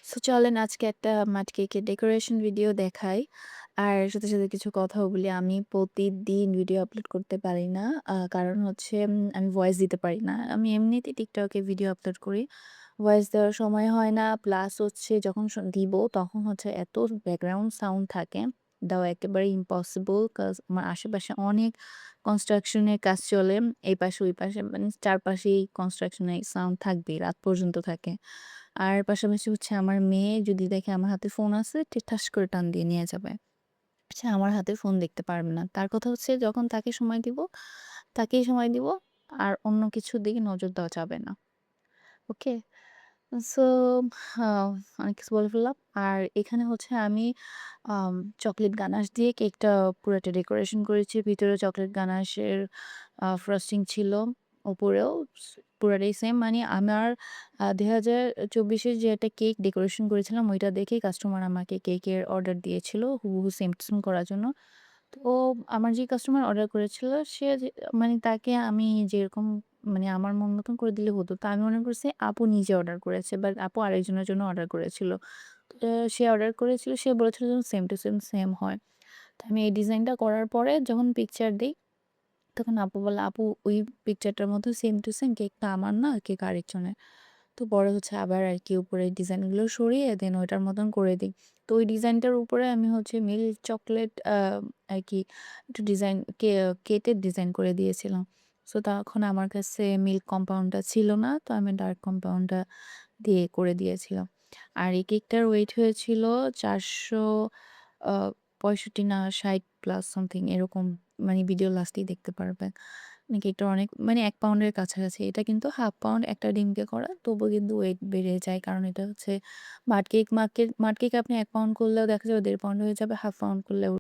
চলেন আজকে একটা মাট কেকের ডেকোরেশন ভিডিও দেখাই। আর সাথে কিছু কথাও বলি। আমি প্রতিদিন ভিডিও আপলোড করতে পারি না। কারণ হচ্ছে আমি ভয়েস দিতে পারি না। আমি এমনিতেই TikTok এ ভিডিও আপলোড করি। ভয়েস দেওয়ার সময় হয় না। প্লাস হচ্ছে যখন দিব তখন হচ্ছে এত ব্যাকগ্রাউন্ড সাউন্ড থাকে, দেওয়া একেবারে ইম্পসিবল। আমার আশেপাশে অনেক কনস্ট্রাকশন এর কাজ চলে। এই পাশে ওই পাশে মানে চারপাশেই কনস্ট্রাকশন এর সাউন্ড থাকবেই, রাত পর্যন্ত থাকে। আর পাশাপাশি হচ্ছে আমার মেয়ে যদি দেখে আমার হাতে ফোন আছে, ঠাস করে টান দিয়ে নিয়ে যাবে। সে আমার হাতে ফোন দেখতে পারবে না। তার কথা হচ্ছে যখন তাকে সময় দিব, তাকেই সময় দিব। আর অন্য কিছুর দিকে নজর দেওয়া যাবে না। ওকে? সো হা অনেক কিছু বলে ফেললাম। আর এখানে হচ্ছে আমি আম চকোলেট গানাশ দিয়ে কেকটা পুরাটা ডেকোরেশন করেছি। ভিতরে চকোলেট গানাশের ফ্রস্টিং ছিল। উপরেও পুরাটাই সেম। মানে আমার ২০২৪ এর যে একটা কেক ডেকোরেশন করেছিলাম, ওইটা দেখেই কাস্টমার আমাকে কেকের অর্ডার দিয়েছিল হুবহু সেম টু সেম করার জন্য। তো আমার যে কাস্টমার অর্ডার করেছিল সে যে মানে তাকে আমি যেরকম মানে আমার মন মতন করে দিলে হতো। তো আমি মনে করছি আপু নিজে অর্ডার করেছে, বাট আপু আরেকজনের জন্য অর্ডার করেছিল। তো সে অর্ডার করেছিল, সে বলেছিল যেন সেম টু সেম সেম হয়। তো আমি এই ডিজাইনটা করার পরে যখন পিকচার দেই, তখন আপু বলে, "আপু ওই পিকচারটার মতো সেম টু সেম কেকটা আমার না, কেক আরেকজনের।" তো পরে হচ্ছে আবার আরকি উপরের ডিজাইনগুলো সরিয়ে দেন ওইটার মতন করে দেই। তো ওই ডিজাইনটার উপরে আমি হচ্ছে মিল্ক চকোলেট আরকি একটু ডিজাইন কেটে ডিজাইন করে দিয়েছিলাম। সো তখন আমার কাছে মিল্ক কম্পাউন্ডটা ছিল না। তো আমি ডার্ক কম্পাউন্ডটা দিয়ে করে দিয়েছিলাম। আর এই কেকটার ওয়েট হয়েছিল ৪০০ আ ৬৫ না ৬০ প্লাস সামথিং এরকম, মানে ভিডিও লাস্টেই দেখতে পারবেন। মানে কেকটা অনেক মানে ১ পাউন্ডের কাছাকাছি। এটা কিন্তু ১/২ পাউন্ড একটা ডিমকে করা। তবুও কিন্তু ওয়েট বেড়ে যায়। কারণ এটা হচ্ছে মাড কেক। মাড কেক আপনি ১ পাউন্ড করলেও দেখা যাবে ১.৫ পাউন্ড হয়ে যাবে। ১/২ পাউন্ড করলেও